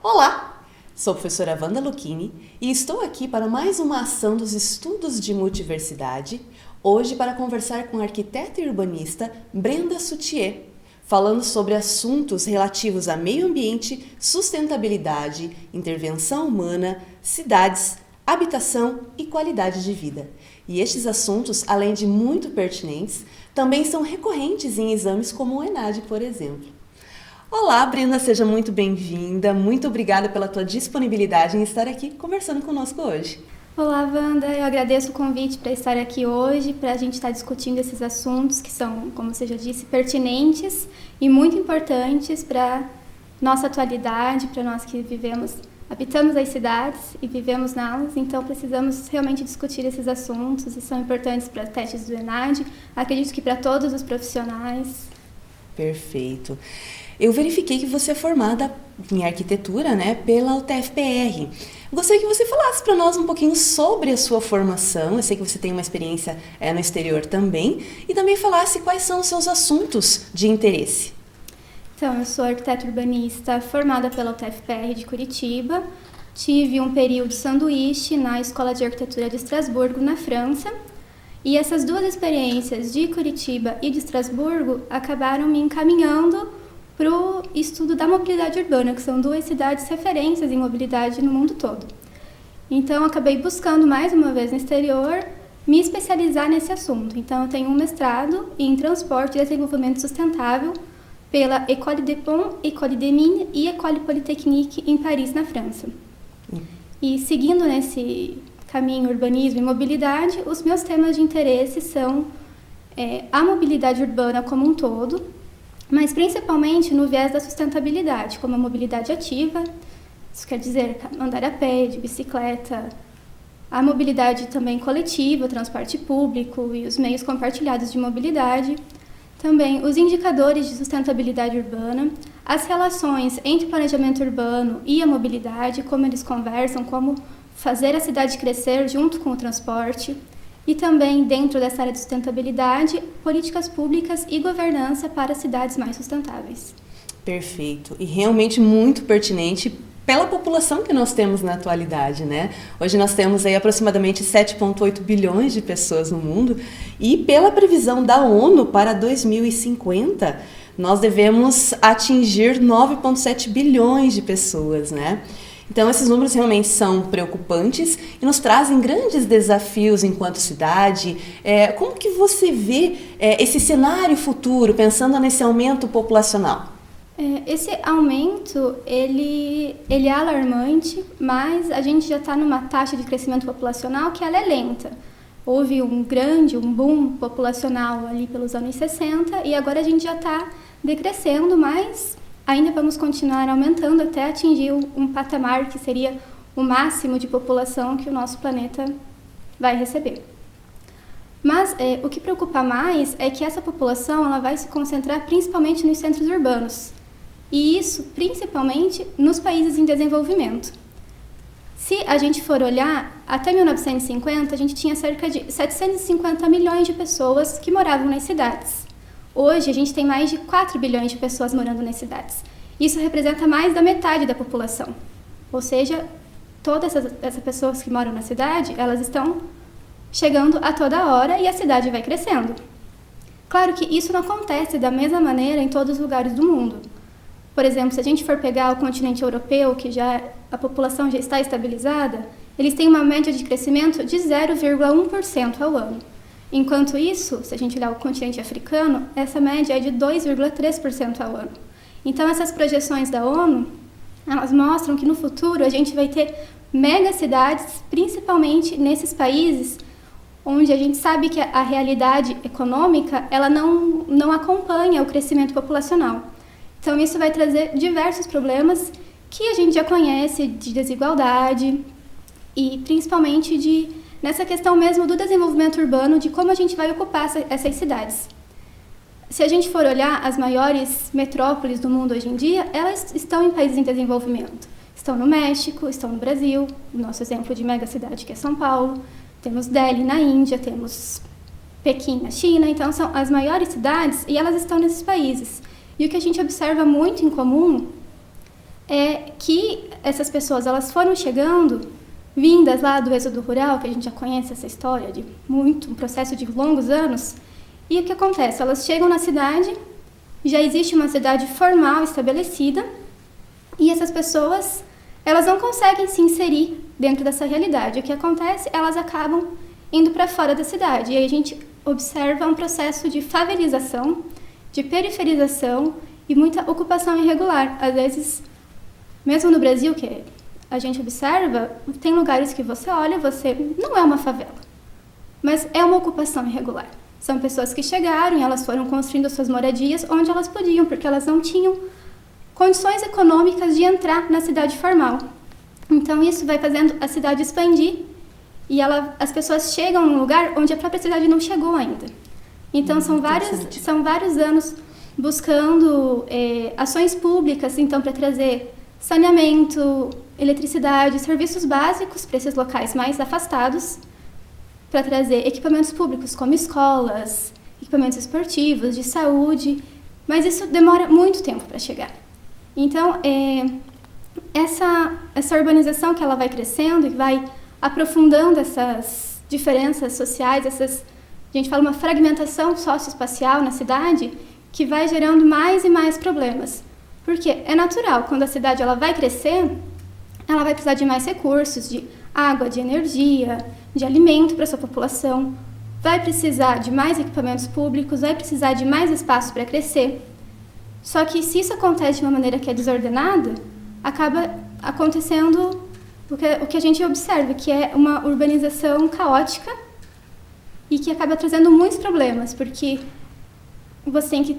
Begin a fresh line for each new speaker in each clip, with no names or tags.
Olá, sou a professora Wanda Lucchini e estou aqui para mais uma ação dos estudos de multiversidade, hoje para conversar com a arquiteta e urbanista Brenda Sutier, falando sobre assuntos relativos a meio ambiente, sustentabilidade, intervenção humana, cidades, habitação e qualidade de vida. E estes assuntos, além de muito pertinentes, também são recorrentes em exames como o ENAD, por exemplo. Olá, Brenda, seja muito bem-vinda. Muito obrigada pela tua disponibilidade em estar aqui conversando conosco hoje.
Olá, Wanda. Eu agradeço o convite para estar aqui hoje, para a gente estar discutindo esses assuntos que são, como você já disse, pertinentes e muito importantes para nossa atualidade, para nós que habitamos as cidades e vivemos nelas, então precisamos realmente discutir esses assuntos e são importantes para testes do ENAD, acredito que para todos os profissionais.
Perfeito. Eu verifiquei que você é formada em arquitetura, pela UTFPR. Gostaria que você falasse para nós um pouquinho sobre a sua formação. Eu sei que você tem uma experiência no exterior também. E também falasse quais são os seus assuntos de interesse.
Então, eu sou arquiteta urbanista formada pela UTFPR de Curitiba. Tive um período sanduíche na Escola de Arquitetura de Estrasburgo, na França. E essas duas experiências de Curitiba e de Estrasburgo acabaram me encaminhando para o estudo da mobilidade urbana, que são duas cidades referências em mobilidade no mundo todo. Então, acabei buscando mais uma vez no exterior me especializar nesse assunto. Então, eu tenho um mestrado em transporte e desenvolvimento sustentável pela École des Ponts, École des Mines e École Polytechnique em Paris, na França. E seguindo nesse caminho urbanismo e mobilidade, os meus temas de interesse são a mobilidade urbana como um todo, mas principalmente no viés da sustentabilidade, como a mobilidade ativa, isso quer dizer andar a pé, de bicicleta, a mobilidade também coletiva, o transporte público e os meios compartilhados de mobilidade, também os indicadores de sustentabilidade urbana, as relações entre planejamento urbano e a mobilidade, como eles conversam, como fazer a cidade crescer junto com o transporte, e também, dentro dessa área de sustentabilidade, políticas públicas e governança para cidades mais sustentáveis.
Perfeito. E realmente muito pertinente pela população que nós temos na atualidade, Hoje nós temos aí aproximadamente 7,8 bilhões de pessoas no mundo e pela previsão da ONU para 2050, nós devemos atingir 9,7 bilhões de pessoas, Então, esses números realmente são preocupantes e nos trazem grandes desafios enquanto cidade. Como que você vê esse cenário futuro, pensando nesse aumento populacional?
Esse aumento, ele é alarmante, mas a gente já está numa taxa de crescimento populacional que ela é lenta. Houve um boom populacional ali pelos anos 60 e agora a gente já está decrescendo, mas ainda vamos continuar aumentando até atingir um patamar que seria o máximo de população que o nosso planeta vai receber. Mas o que preocupa mais é que essa população ela vai se concentrar principalmente nos centros urbanos, e isso principalmente nos países em desenvolvimento. Se a gente for olhar, até 1950 a gente tinha cerca de 750 milhões de pessoas que moravam nas cidades. Hoje, a gente tem mais de 4 bilhões de pessoas morando nas cidades. Isso representa mais da metade da população. Ou seja, todas essas pessoas que moram na cidade, elas estão chegando a toda hora e a cidade vai crescendo. Claro que isso não acontece da mesma maneira em todos os lugares do mundo. Por exemplo, se a gente for pegar o continente europeu, que a população já está estabilizada, eles têm uma média de crescimento de 0,1% ao ano. Enquanto isso, se a gente olhar o continente africano, essa média é de 2,3% ao ano. Então, essas projeções da ONU, elas mostram que no futuro a gente vai ter megacidades, principalmente nesses países onde a gente sabe que a realidade econômica ela não acompanha o crescimento populacional. Então, isso vai trazer diversos problemas que a gente já conhece de desigualdade e principalmente nessa questão mesmo do desenvolvimento urbano, de como a gente vai ocupar essas cidades. Se a gente for olhar as maiores metrópoles do mundo hoje em dia, elas estão em países em desenvolvimento. Estão no México, estão no Brasil, o nosso exemplo de megacidade que é São Paulo, temos Delhi na Índia, temos Pequim na China, então são as maiores cidades e elas estão nesses países. E o que a gente observa muito em comum é que essas pessoas elas foram chegando, vindas lá do êxodo rural, que a gente já conhece essa história de um processo de longos anos. E o que acontece? Elas chegam na cidade, já existe uma cidade formal estabelecida, e essas pessoas elas não conseguem se inserir dentro dessa realidade. O que acontece? Elas acabam indo para fora da cidade. E aí a gente observa um processo de favelização, de periferização e muita ocupação irregular. Às vezes, mesmo no Brasil, que a gente observa, tem lugares que você olha, você não é uma favela, mas é uma ocupação irregular. São pessoas que chegaram e elas foram construindo suas moradias onde elas podiam, porque elas não tinham condições econômicas de entrar na cidade formal. Então isso vai fazendo a cidade expandir e as pessoas chegam num lugar onde a própria cidade não chegou ainda. Então são vários anos buscando ações públicas, então, para trazer saneamento, eletricidade, serviços básicos para esses locais mais afastados, para trazer equipamentos públicos como escolas, equipamentos esportivos, de saúde, mas isso demora muito tempo para chegar. Então, essa urbanização que ela vai crescendo e vai aprofundando essas diferenças sociais, a gente fala uma fragmentação socioespacial na cidade, que vai gerando mais e mais problemas. Porque é natural, quando a cidade ela vai crescer, ela vai precisar de mais recursos, de água, de energia, de alimento para a sua população, vai precisar de mais equipamentos públicos, vai precisar de mais espaço para crescer. Só que se isso acontece de uma maneira que é desordenada, acaba acontecendo o que a gente observa, que é uma urbanização caótica e que acaba trazendo muitos problemas, porque você tem que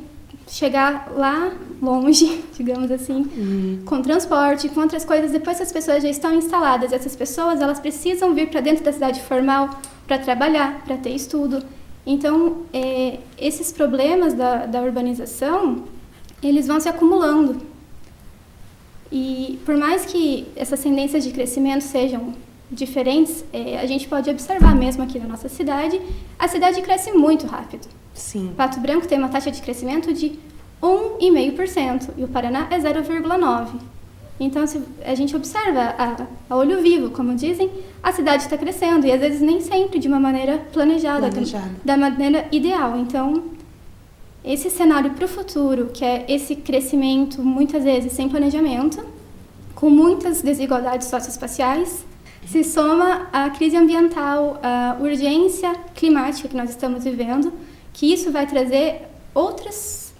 chegar lá longe, digamos assim, com transporte, com outras coisas, depois que as pessoas já estão instaladas. Essas pessoas, elas precisam vir para dentro da cidade formal para trabalhar, para ter estudo. Então, esses problemas da urbanização, eles vão se acumulando. E por mais que essas tendências de crescimento sejam diferentes, a gente pode observar mesmo aqui na nossa cidade, a cidade cresce muito rápido.
Sim.
Pato Branco tem uma taxa de crescimento de 1,5% e o Paraná é 0,9%. Então, se a gente observa a olho vivo, como dizem, a cidade está crescendo e às vezes nem sempre de uma maneira planejada. Da maneira ideal. Então, esse cenário para o futuro, que é esse crescimento muitas vezes sem planejamento, com muitas desigualdades socioespaciais, se soma à crise ambiental, à urgência climática que nós estamos vivendo, que isso vai trazer outras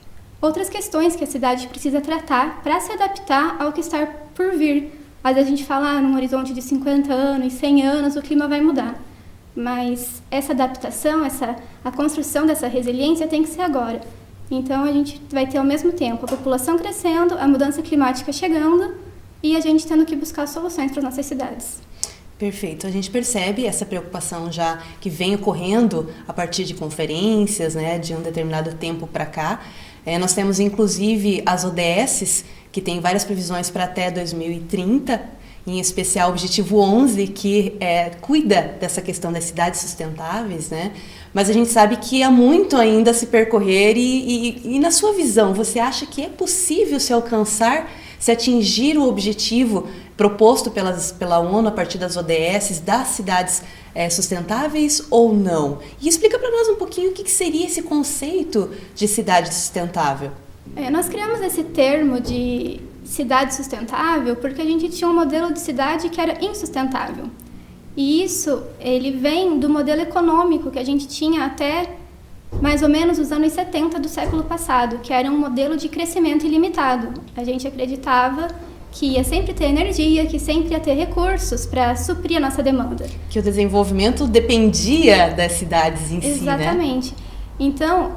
questões que a cidade precisa tratar para se adaptar ao que está por vir. Às vezes a gente fala, num horizonte de 50 anos, 100 anos, o clima vai mudar. Mas essa adaptação, a construção dessa resiliência tem que ser agora. Então a gente vai ter ao mesmo tempo a população crescendo, a mudança climática chegando e a gente tendo que buscar soluções para as nossas cidades.
Perfeito. A gente percebe essa preocupação já que vem ocorrendo a partir de conferências, né, de um determinado tempo para cá. Nós temos, inclusive, as ODSs, que tem várias previsões para até 2030, em especial o Objetivo 11, que cuida dessa questão das cidades sustentáveis, né? Mas a gente sabe que há muito ainda a se percorrer e na sua visão, você acha que é possível se atingir o objetivo proposto pela ONU a partir das ODSs, das cidades sustentáveis ou não? E explica para nós um pouquinho o que seria esse conceito de cidade sustentável.
Nós criamos esse termo de cidade sustentável porque a gente tinha um modelo de cidade que era insustentável. E isso, ele vem do modelo econômico que a gente tinha até mais ou menos os anos 70 do século passado, que era um modelo de crescimento ilimitado. A gente acreditava que ia sempre ter energia, que sempre ia ter recursos para suprir a nossa demanda.
Que o desenvolvimento dependia das cidades em si, né?
Exatamente. Então,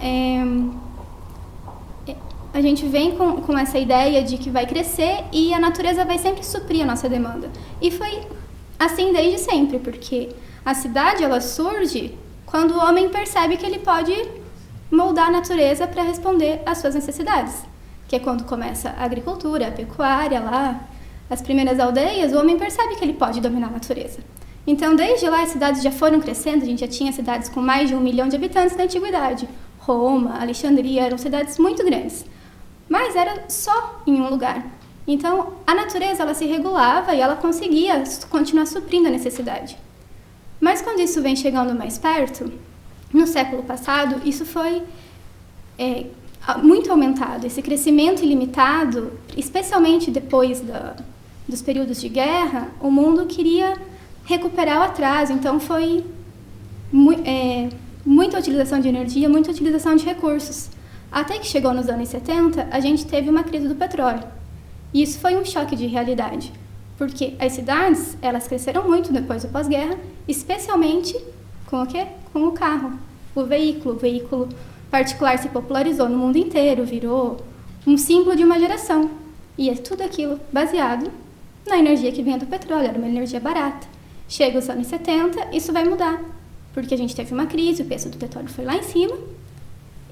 a gente vem com essa ideia de que vai crescer e a natureza vai sempre suprir a nossa demanda. E foi assim desde sempre, porque a cidade ela surge quando o homem percebe que ele pode moldar a natureza para responder às suas necessidades. Que é quando começa a agricultura, a pecuária, lá, as primeiras aldeias, o homem percebe que ele pode dominar a natureza. Então, desde lá, as cidades já foram crescendo, a gente já tinha cidades com mais de 1 milhão de habitantes na antiguidade. Roma, Alexandria, eram cidades muito grandes. Mas era só em um lugar. Então, a natureza ela se regulava e ela conseguia continuar suprindo a necessidade. Mas quando isso vem chegando mais perto, no século passado, isso foi muito aumentado. Esse crescimento ilimitado, especialmente depois dos períodos de guerra, o mundo queria recuperar o atraso. Então, foi muita utilização de energia, muita utilização de recursos. Até que chegou nos anos 70, a gente teve uma crise do petróleo. E isso foi um choque de realidade, porque as cidades, elas cresceram muito depois do pós-guerra, especialmente com o quê? Com o carro, o veículo particular se popularizou no mundo inteiro, virou um símbolo de uma geração. E é tudo aquilo baseado na energia que vinha do petróleo, era uma energia barata. Chega os anos 70, isso vai mudar, porque a gente teve uma crise, o preço do petróleo foi lá em cima,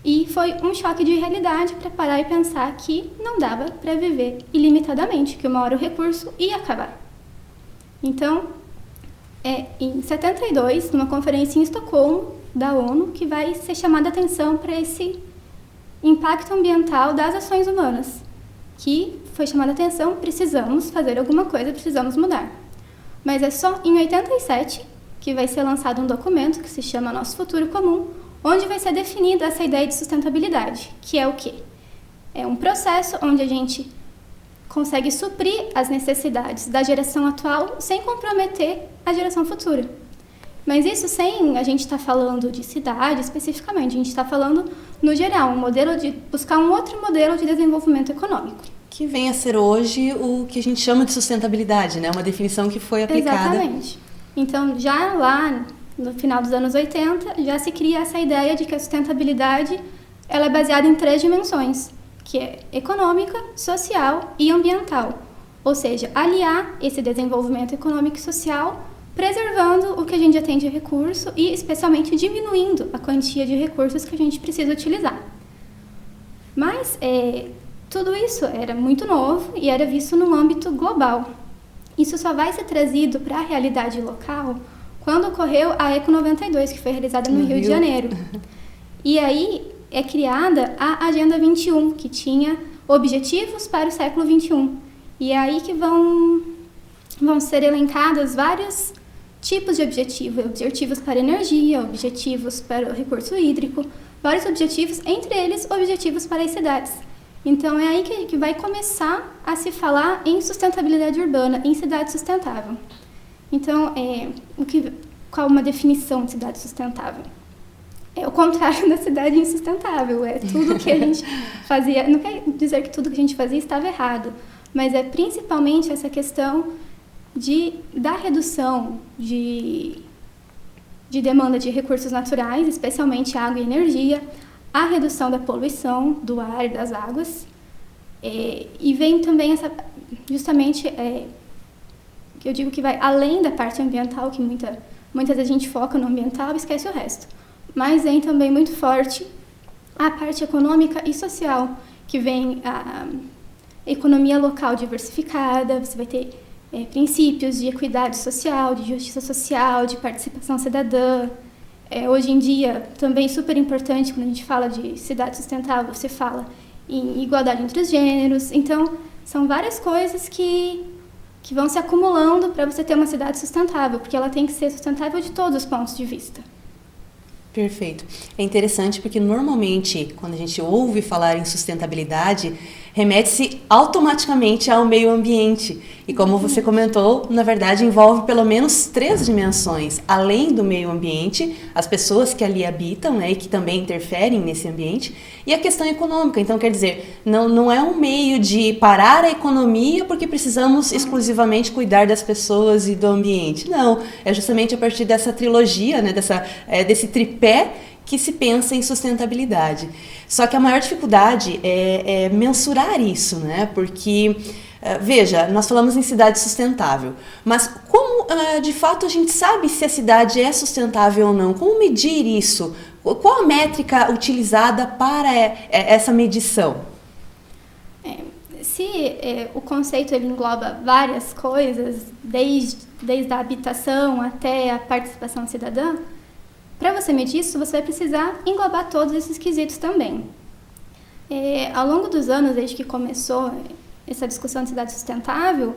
e foi um choque de realidade para parar e pensar que não dava para viver ilimitadamente, que uma hora o recurso ia acabar. Então, em 72, numa conferência em Estocolmo, da ONU, que vai ser chamada a atenção para esse impacto ambiental das ações humanas, que foi chamada a atenção, precisamos fazer alguma coisa, precisamos mudar. Mas é só em 87 que vai ser lançado um documento que se chama Nosso Futuro Comum, onde vai ser definida essa ideia de sustentabilidade, que é o quê? É um processo onde a gente consegue suprir as necessidades da geração atual sem comprometer a geração futura. Mas isso sem a gente estar falando de cidade especificamente, a gente está falando no geral, buscar um outro modelo de desenvolvimento econômico.
Que vem a ser hoje o que a gente chama de sustentabilidade, né? Uma definição que foi aplicada.
Exatamente. Então, já lá no final dos anos 80, já se cria essa ideia de que a sustentabilidade ela é baseada em 3 dimensões, que é econômica, social e ambiental. Ou seja, aliar esse desenvolvimento econômico e social, preservando o que a gente já tem de recurso e, especialmente, diminuindo a quantia de recursos que a gente precisa utilizar. Mas tudo isso era muito novo e era visto no âmbito global. Isso só vai ser trazido para a realidade local quando ocorreu a Eco 92, que foi realizada no Rio de Janeiro. E aí é criada a Agenda 21, que tinha objetivos para o século 21. E é aí que vão ser elencados vários tipos de objetivos para energia, objetivos para o recurso hídrico, vários objetivos, entre eles objetivos para as cidades. Então é aí que vai começar a se falar em sustentabilidade urbana, em cidade sustentável. Então, qual uma definição de cidade sustentável? É o contrário da cidade insustentável, é tudo que a gente fazia, não quer dizer que tudo que a gente fazia estava errado, mas é principalmente essa questão da redução de demanda de recursos naturais, especialmente água e energia, a redução da poluição do ar e das águas, e vem também que eu digo que vai além da parte ambiental, que muitas vezes a gente foca no ambiental e esquece o resto. Mas vem também muito forte a parte econômica e social, que vem a economia local diversificada, você vai ter princípios de equidade social, de justiça social, de participação cidadã. Hoje em dia, também super importante, quando a gente fala de cidade sustentável, você fala em igualdade entre os gêneros. Então, são várias coisas que vão se acumulando para você ter uma cidade sustentável, porque ela tem que ser sustentável de todos os pontos de vista.
Perfeito. É interessante porque normalmente, quando a gente ouve falar em sustentabilidade, remete-se automaticamente ao meio ambiente. E como você comentou, na verdade envolve pelo menos 3 dimensões. Além do meio ambiente, as pessoas que ali habitam, né, e que também interferem nesse ambiente, e a questão econômica. Então, quer dizer, não é um meio de parar a economia porque precisamos exclusivamente cuidar das pessoas e do ambiente. Não, é justamente a partir dessa trilogia, né, desse tripé que se pensa em sustentabilidade. Só que a maior dificuldade é mensurar isso, né? Porque, veja, nós falamos em cidade sustentável, mas como de fato a gente sabe se a cidade é sustentável ou não? Como medir isso? Qual a métrica utilizada para essa medição?
O conceito ele engloba várias coisas, desde a habitação até a participação cidadã, para você medir isso, você vai precisar englobar todos esses quesitos também. Ao longo dos anos, desde que começou essa discussão de cidade sustentável,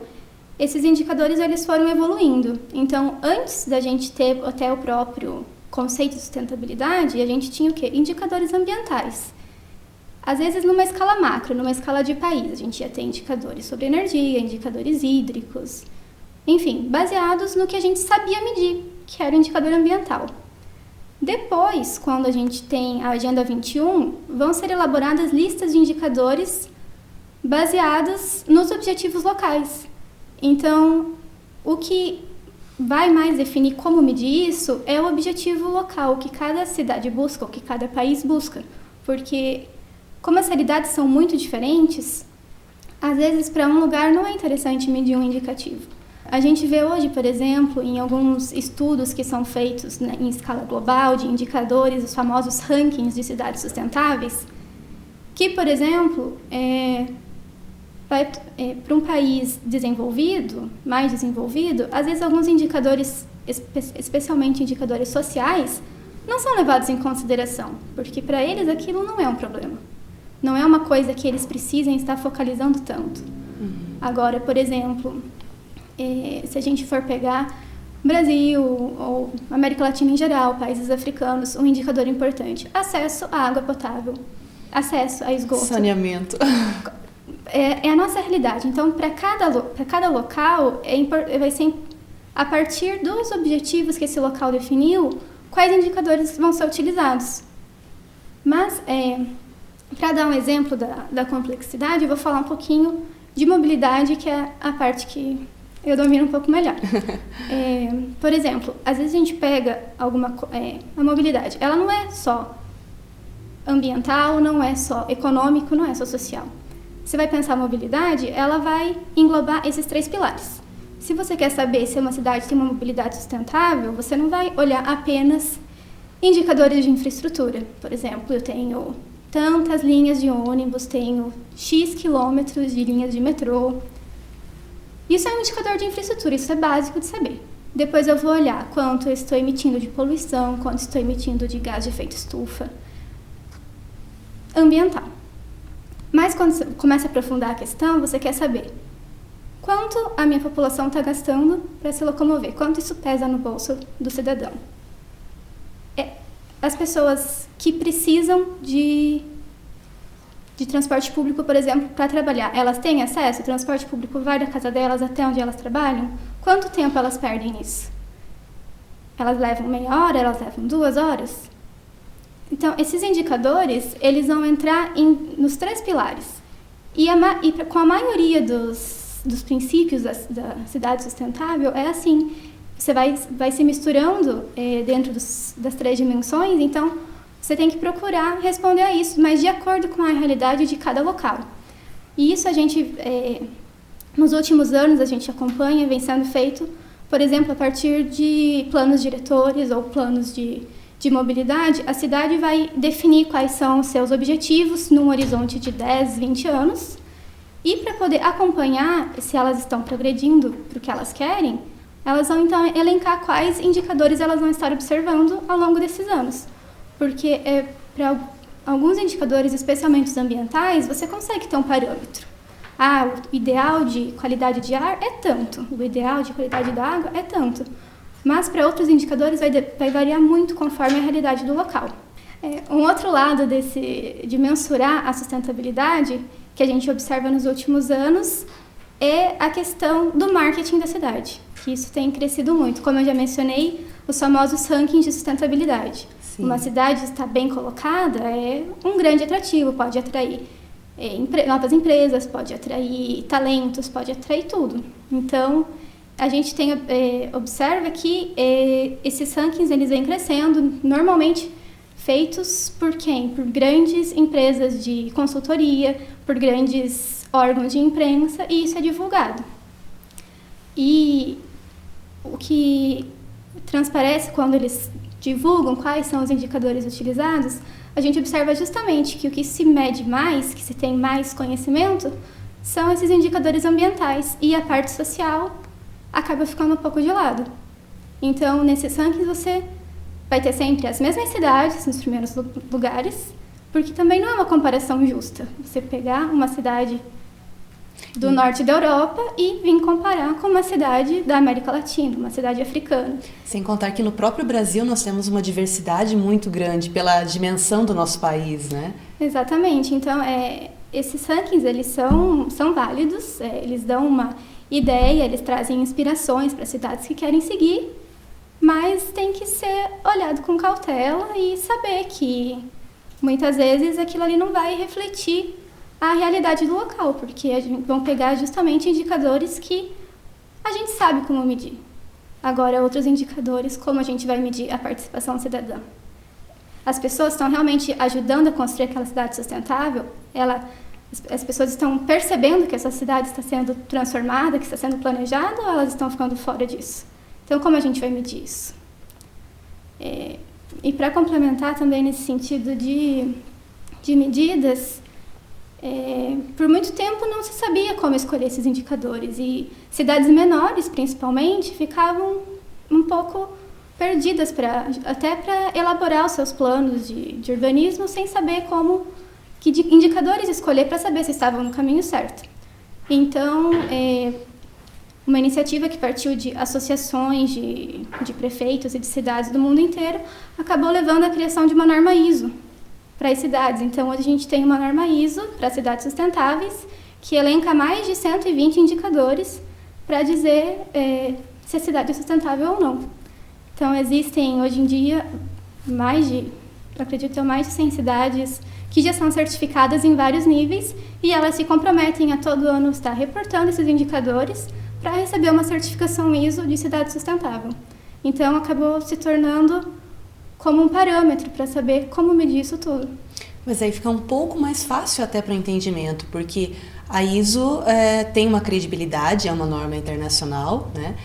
esses indicadores eles foram evoluindo. Então, antes da gente ter até o próprio conceito de sustentabilidade, a gente tinha o quê? Indicadores ambientais. Às vezes numa escala macro, numa escala de país, a gente ia ter indicadores sobre energia, indicadores hídricos, enfim, baseados no que a gente sabia medir, que era o indicador ambiental. Depois, quando a gente tem a Agenda 21, vão ser elaboradas listas de indicadores baseadas nos objetivos locais. Então, o que vai mais definir como medir isso é o objetivo local, o que cada cidade busca, o que cada país busca. Porque, como as realidades são muito diferentes, às vezes para um lugar não é interessante medir um indicativo. A gente vê hoje, por exemplo, em alguns estudos que são feitos em escala global de indicadores, os famosos rankings de cidades sustentáveis, que, por exemplo, para um país desenvolvido, mais desenvolvido, às vezes alguns indicadores, especialmente indicadores sociais, não são levados em consideração, porque para eles aquilo não é um problema. Não é uma coisa que eles precisem estar focalizando tanto. Agora, por exemplo, se a gente for pegar Brasil ou América Latina em geral, países africanos, um indicador importante: acesso à água potável, acesso a esgoto.
Saneamento.
É a nossa realidade. Então, para cada local, vai ser a partir dos objetivos que esse local definiu, quais indicadores vão ser utilizados. Mas, para dar um exemplo da complexidade, eu vou falar um pouquinho de mobilidade, que é a parte que eu domino um pouco melhor. Por exemplo, às vezes a gente pega a mobilidade, ela não é só ambiental, não é só econômico, não é só social. Você vai pensar a mobilidade, ela vai englobar esses 3 pilares. Se você quer saber se uma cidade tem uma mobilidade sustentável, você não vai olhar apenas indicadores de infraestrutura. Por exemplo, eu tenho tantas linhas de ônibus, tenho X quilômetros de linhas de metrô. Isso é um indicador de infraestrutura, isso é básico de saber. Depois eu vou olhar quanto eu estou emitindo de poluição, quanto estou emitindo de gás de efeito estufa ambiental. Mas quando você começa a aprofundar a questão, você quer saber quanto a minha população está gastando para se locomover, quanto isso pesa no bolso do cidadão. As pessoas que precisam de transporte público, por exemplo, para trabalhar, elas têm acesso? O transporte público vai da casa delas até onde elas trabalham? Quanto tempo elas perdem nisso? Elas levam meia hora? Elas levam 2 horas? Então, esses indicadores, eles vão entrar nos 3 pilares. E com a maioria dos princípios da cidade sustentável, é assim. Você vai se misturando dentro das 3 dimensões, então você tem que procurar responder a isso, mas de acordo com a realidade de cada local. E isso a gente, nos últimos anos, a gente acompanha, vem sendo feito, por exemplo, a partir de planos diretores ou planos de mobilidade. A cidade vai definir quais são os seus objetivos num horizonte de 10, 20 anos, e para poder acompanhar se elas estão progredindo para o que elas querem, elas vão então elencar quais indicadores elas vão estar observando ao longo desses anos. Porque para alguns indicadores, especialmente os ambientais, você consegue ter um parâmetro. O ideal de qualidade de ar é tanto, o ideal de qualidade da água é tanto. Mas para outros indicadores vai variar muito conforme a realidade do local. Um outro lado de mensurar a sustentabilidade, que a gente observa nos últimos anos, é a questão do marketing da cidade, que isso tem crescido muito. Como eu já mencionei, os famosos rankings de sustentabilidade. Sim. Uma cidade está bem colocada é um grande atrativo, pode atrair novas empresas, pode atrair talentos, pode atrair tudo. Então, a gente observa que esses rankings eles vêm crescendo, normalmente feitos por quem? Por grandes empresas de consultoria, por grandes órgãos de imprensa, e isso é divulgado. E o que transparece quando eles divulgam quais são os indicadores utilizados, a gente observa justamente que o que se mede mais, que se tem mais conhecimento, são esses indicadores ambientais, e a parte social acaba ficando um pouco de lado. Então, nesses rankings, você vai ter sempre as mesmas cidades nos primeiros lugares, porque também não é uma comparação justa. Você pegar uma cidade do norte da Europa e vim comparar com uma cidade da América Latina, uma cidade africana.
Sem contar que no próprio Brasil nós temos uma diversidade muito grande pela dimensão do nosso país, né?
Exatamente. Então, esses rankings, eles são válidos, eles dão uma ideia, eles trazem inspirações para cidades que querem seguir, mas tem que ser olhado com cautela e saber que muitas vezes aquilo ali não vai refletir a realidade do local, porque vão pegar justamente indicadores que a gente sabe como medir. Agora, outros indicadores, como a gente vai medir a participação cidadã. As pessoas estão realmente ajudando a construir aquela cidade sustentável? As pessoas estão percebendo que essa cidade está sendo transformada, que está sendo planejada, ou elas estão ficando fora disso? Então, como a gente vai medir isso? E para complementar também nesse sentido de medidas, por muito tempo não se sabia como escolher esses indicadores e cidades menores, principalmente, ficavam um pouco perdidas até para elaborar os seus planos de urbanismo sem saber que indicadores escolher para saber se estavam no caminho certo. Então, uma iniciativa que partiu de associações de prefeitos e de cidades do mundo inteiro acabou levando à criação de uma norma ISO para as cidades. Então, hoje a gente tem uma norma ISO para cidades sustentáveis que elenca mais de 120 indicadores para dizer se a cidade é sustentável ou não. Então, existem hoje em dia acredito, mais de 100 cidades que já são certificadas em vários níveis e elas se comprometem a todo ano estar reportando esses indicadores para receber uma certificação ISO de cidade sustentável. Então, acabou se tornando como um parâmetro para saber como medir isso tudo.
Mas aí fica um pouco mais fácil até para o entendimento, porque a ISO tem uma credibilidade, é uma norma internacional, né?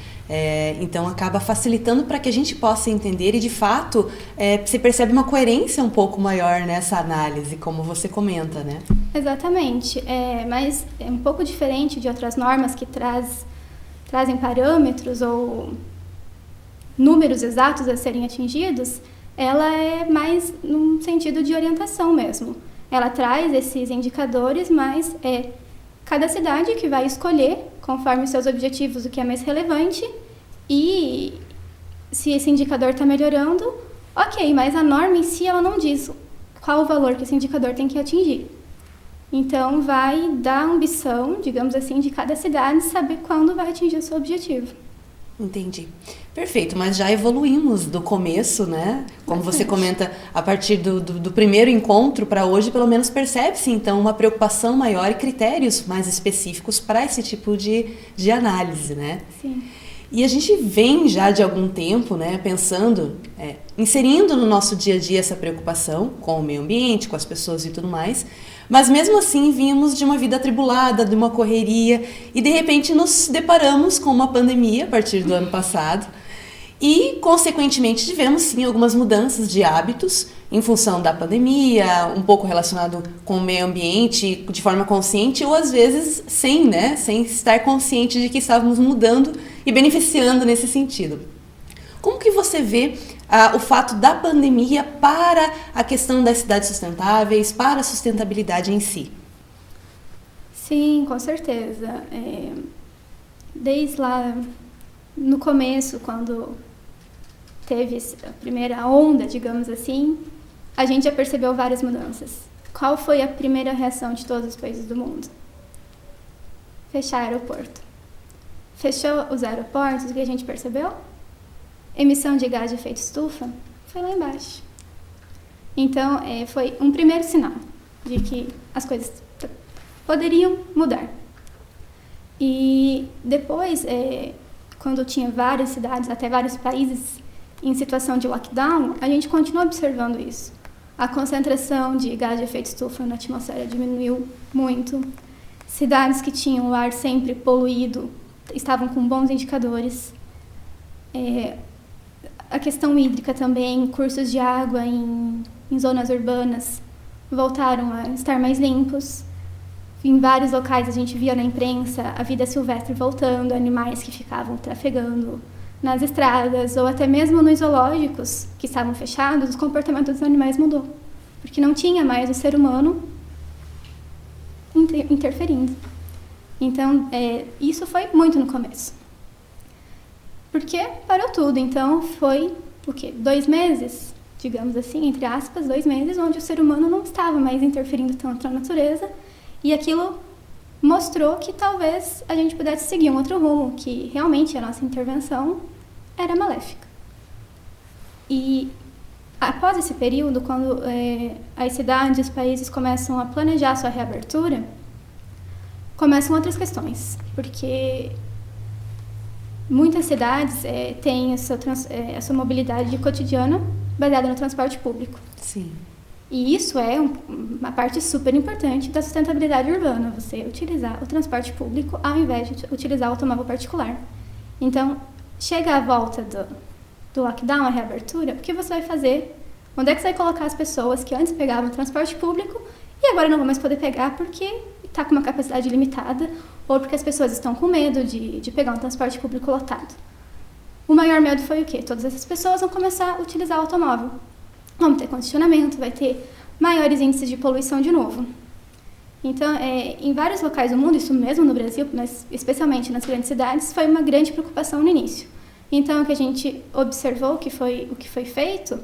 Então acaba facilitando para que a gente possa entender e de fato se percebe uma coerência um pouco maior nessa análise, como você comenta, né?
Exatamente, mas é um pouco diferente de outras normas que trazem parâmetros ou números exatos a serem atingidos. Ela é mais num sentido de orientação mesmo. Ela traz esses indicadores, mas cada cidade que vai escolher, conforme os seus objetivos, o que é mais relevante, e se esse indicador está melhorando, ok, mas a norma em si ela não diz qual o valor que esse indicador tem que atingir. Então, vai dar ambição, digamos assim, de cada cidade saber quando vai atingir o seu objetivo.
Entendi. Perfeito, mas já evoluímos do começo, né? Como você comenta, a partir do primeiro encontro para hoje, pelo menos percebe-se, então, uma preocupação maior e critérios mais específicos para esse tipo de análise, né?
Sim.
E a gente vem já de algum tempo, né, pensando, inserindo no nosso dia a dia essa preocupação com o meio ambiente, com as pessoas e tudo mais, mas mesmo assim vimos de uma vida atribulada, de uma correria e de repente nos deparamos com uma pandemia a partir do ano passado e consequentemente tivemos sim algumas mudanças de hábitos em função da pandemia, um pouco relacionado com o meio ambiente de forma consciente ou às vezes sem estar consciente de que estávamos mudando e beneficiando nesse sentido. Como que você vê o fato da pandemia para a questão das cidades sustentáveis, para a sustentabilidade em si?
Sim, com certeza. Desde lá no começo, quando teve a primeira onda, digamos assim, a gente já percebeu várias mudanças. Qual foi a primeira reação de todos os países do mundo? Fechar aeroporto. Fechou os aeroportos, o que a gente percebeu? Emissão de gás de efeito estufa foi lá embaixo. Então, foi um primeiro sinal de que as coisas poderiam mudar. E depois, quando tinha várias cidades, até vários países em situação de lockdown, a gente continua observando isso. A concentração de gás de efeito estufa na atmosfera diminuiu muito. Cidades que tinham o ar sempre poluído estavam com bons indicadores. A questão hídrica também, cursos de água em zonas urbanas voltaram a estar mais limpos. Em vários locais a gente via na imprensa a vida silvestre voltando, animais que ficavam trafegando nas estradas, ou até mesmo nos zoológicos que estavam fechados, o comportamento dos animais mudou, porque não tinha mais o ser humano interferindo. Então, isso foi muito no começo. Porque parou tudo. Então, foi o quê? 2 meses, digamos assim, entre aspas, 2 meses, onde o ser humano não estava mais interferindo tanto na natureza. E aquilo mostrou que talvez a gente pudesse seguir um outro rumo, que realmente a nossa intervenção era maléfica. E após esse período, quando as cidades e os países começam a planejar sua reabertura, começam outras questões, porque muitas cidades têm a sua mobilidade cotidiana baseada no transporte público.
Sim.
E isso é uma parte super importante da sustentabilidade urbana, você utilizar o transporte público ao invés de utilizar o automóvel particular. Então, chega a volta do lockdown, a reabertura, o que você vai fazer? Onde é que você vai colocar as pessoas que antes pegavam o transporte público e agora não vão mais poder pegar porque está com uma capacidade limitada ou porque as pessoas estão com medo de pegar um transporte público lotado? O maior medo foi o quê? Todas essas pessoas vão começar a utilizar o automóvel. Vamos ter condicionamento, vai ter maiores índices de poluição de novo. Então, em vários locais do mundo, isso mesmo no Brasil, mas especialmente nas grandes cidades, foi uma grande preocupação no início. Então, o que a gente observou, o que foi feito,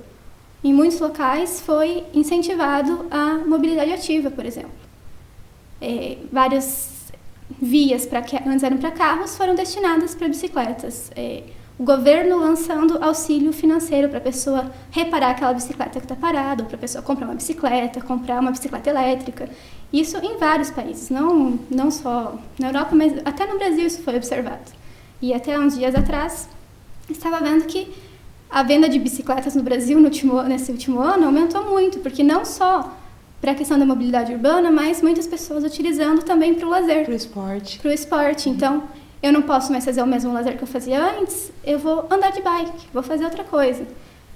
em muitos locais foi incentivado a mobilidade ativa, por exemplo. Várias vias que antes eram para carros foram destinadas para bicicletas. O governo lançando auxílio financeiro para a pessoa reparar aquela bicicleta que está parada, ou para a pessoa comprar uma bicicleta elétrica. Isso em vários países, não só na Europa, mas até no Brasil isso foi observado. E até uns dias atrás, estava vendo que a venda de bicicletas no Brasil nesse último ano aumentou muito, porque não só para a questão da mobilidade urbana, mas muitas pessoas utilizando também para o lazer.
Para o esporte.
Para o esporte. Então, eu não posso mais fazer o mesmo lazer que eu fazia antes, eu vou andar de bike, vou fazer outra coisa.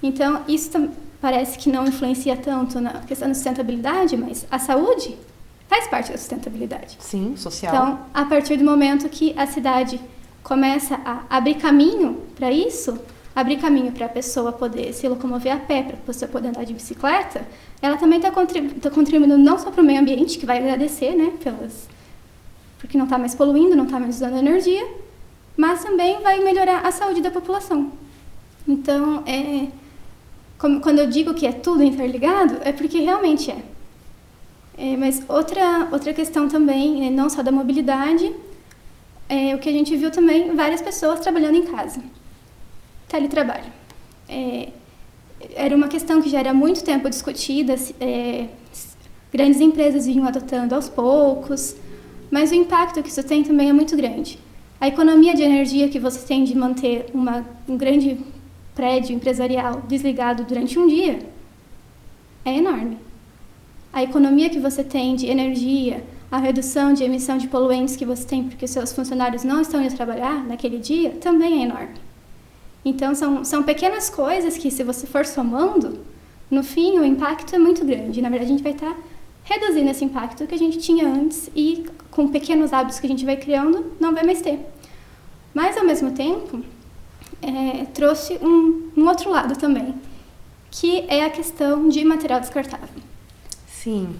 Então, isso parece que não influencia tanto na questão da sustentabilidade, mas a saúde faz parte da sustentabilidade.
Sim, social.
Então, a partir do momento que a cidade começa a abrir caminho para isso, abrir caminho para a pessoa poder se locomover a pé, para a pessoa poder andar de bicicleta, ela também está contribuindo não só para o meio ambiente, que vai agradecer, né, porque não está mais poluindo, não está mais usando energia, mas também vai melhorar a saúde da população. Então, quando eu digo que é tudo interligado, é porque realmente é. Mas outra questão também, não só da mobilidade, o que a gente viu também, várias pessoas trabalhando em casa. Teletrabalho. Era uma questão que já era há muito tempo discutida, grandes empresas vinham adotando aos poucos, mas o impacto que isso tem também é muito grande. A economia de energia que você tem de manter um grande prédio empresarial desligado durante um dia é enorme. A economia que você tem de energia, a redução de emissão de poluentes que você tem porque seus funcionários não estão indo trabalhar naquele dia também é enorme. Então, são pequenas coisas que, se você for somando, no fim, o impacto é muito grande. Na verdade, a gente vai estar reduzindo esse impacto que a gente tinha antes e, com pequenos hábitos que a gente vai criando, não vai mais ter. Mas, ao mesmo tempo, trouxe um outro lado também, que é a questão de material descartável.
Sim.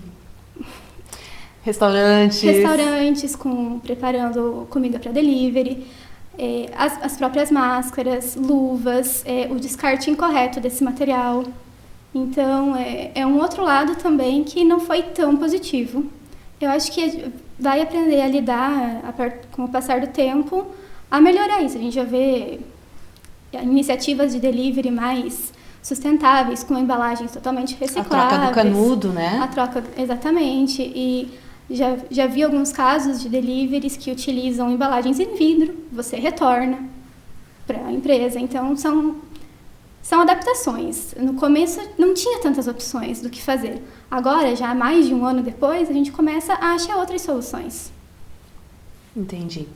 Restaurantes preparando comida para delivery, as próprias máscaras, luvas, o descarte incorreto desse material. Então, é um outro lado também que não foi tão positivo. Eu acho que vai aprender a lidar, com o passar do tempo, a melhorar isso. A gente já vê iniciativas de delivery mais sustentáveis, com embalagens totalmente recicláveis. A troca do canudo, né?
A troca, exatamente. E já vi alguns casos de deliveries que utilizam embalagens em vidro, você retorna para a empresa. Então, são adaptações. No começo, não tinha tantas opções do que fazer. Agora, já mais de um ano depois, a gente começa a achar outras soluções.
Entendi.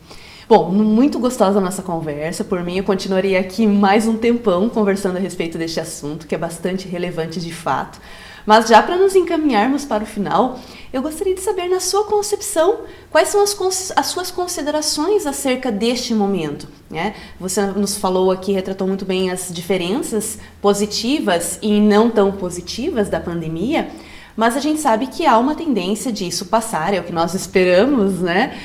Bom, muito gostosa a nossa conversa. Por mim, eu continuaria aqui mais um tempão conversando a respeito deste assunto, que é bastante relevante de fato. Mas já para nos encaminharmos para o final, eu gostaria de saber, na sua concepção, quais são as suas considerações acerca deste momento, né? Você nos falou aqui, retratou muito bem as diferenças positivas e não tão positivas da pandemia, Mas a gente sabe que há uma tendência disso passar, é o que nós esperamos, né?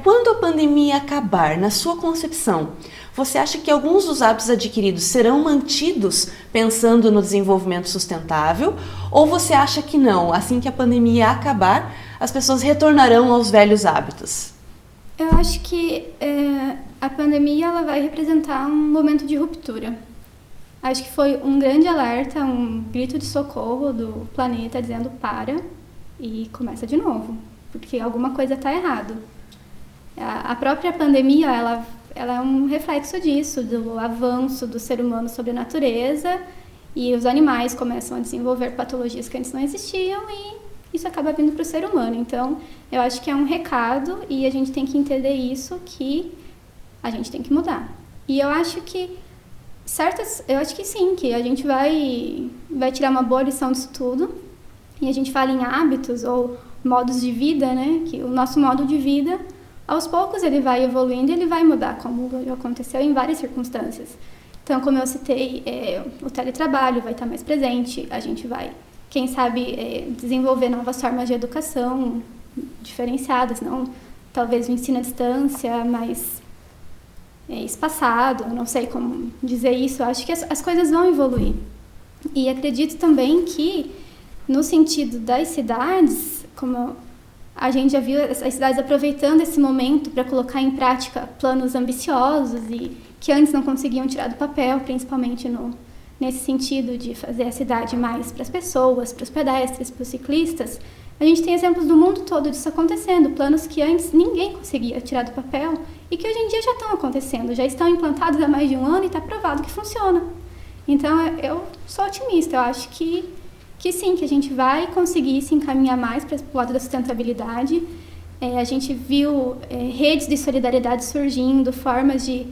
Quando a pandemia acabar, na sua concepção, você acha que alguns dos hábitos adquiridos serão mantidos pensando no desenvolvimento sustentável? Ou você acha que não, assim que a pandemia acabar, as pessoas retornarão aos velhos hábitos?
Eu acho que a pandemia ela vai representar um momento de ruptura. Acho que foi um grande alerta, um grito de socorro do planeta dizendo para e começa de novo, porque alguma coisa está errado. A própria pandemia, ela é um reflexo disso, do avanço do ser humano sobre a natureza, e os animais começam a desenvolver patologias que antes não existiam e isso acaba vindo para o ser humano. Então, eu acho que é um recado e a gente tem que entender isso, que a gente tem que mudar. E eu acho que sim, que a gente vai tirar uma boa lição disso tudo. E a gente fala em hábitos ou modos de vida, né? Que o nosso modo de vida, aos poucos ele vai evoluindo e ele vai mudar, como já aconteceu em várias circunstâncias. Então, como eu citei, o teletrabalho vai estar mais presente, a gente vai, quem sabe, desenvolver novas formas de educação diferenciadas, não talvez o ensino à distância, mas espaçado, não sei como dizer isso. Eu acho que as coisas vão evoluir. E acredito também que, no sentido das cidades, como a gente já viu as cidades aproveitando esse momento para colocar em prática planos ambiciosos e que antes não conseguiam tirar do papel, principalmente nesse sentido de fazer a cidade mais para as pessoas, para os pedestres, para os ciclistas. A gente tem exemplos do mundo todo disso acontecendo, planos que antes ninguém conseguia tirar do papel e que hoje em dia já estão acontecendo, já estão implantados há mais de um ano e está provado que funciona. Então, eu sou otimista, eu acho que sim, que a gente vai conseguir se encaminhar mais para o lado da sustentabilidade. A gente viu redes de solidariedade surgindo, formas de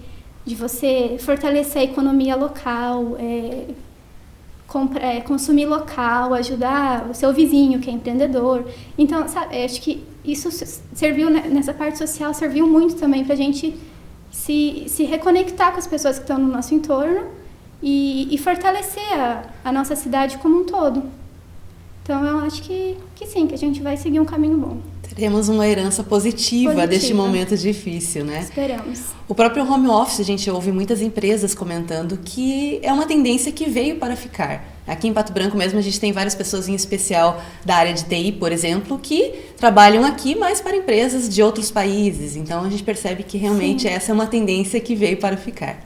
você fortalecer a economia local, consumir local, ajudar o seu vizinho que é empreendedor. Então, sabe, acho que isso serviu, nessa parte social, serviu muito também para a gente se reconectar com as pessoas que estão no nosso entorno e fortalecer a nossa cidade como um todo. Então, eu acho que sim, que a gente vai seguir um caminho bom.
Teremos uma herança positiva deste momento difícil, né?
Esperamos.
O próprio home office, a gente ouve muitas empresas comentando que é uma tendência que veio para ficar. Aqui em Pato Branco mesmo a gente tem várias pessoas, em especial da área de TI, por exemplo, que trabalham aqui, mas para empresas de outros países. Então a gente percebe que realmente essa é uma tendência que veio para ficar.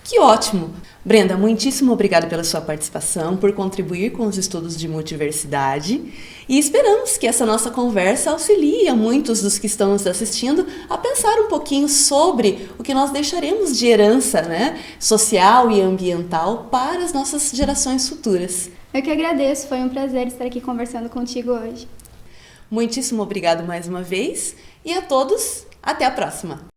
Que ótimo! Brenda, muitíssimo obrigada pela sua participação, por contribuir com os estudos de multiversidade e esperamos que essa nossa conversa auxilie a muitos dos que estão nos assistindo a pensar um pouquinho sobre o que nós deixaremos de herança, né, social e ambiental para as nossas gerações futuras.
Eu que agradeço, foi um prazer estar aqui conversando contigo hoje.
Muitíssimo obrigado mais uma vez e a todos, até a próxima!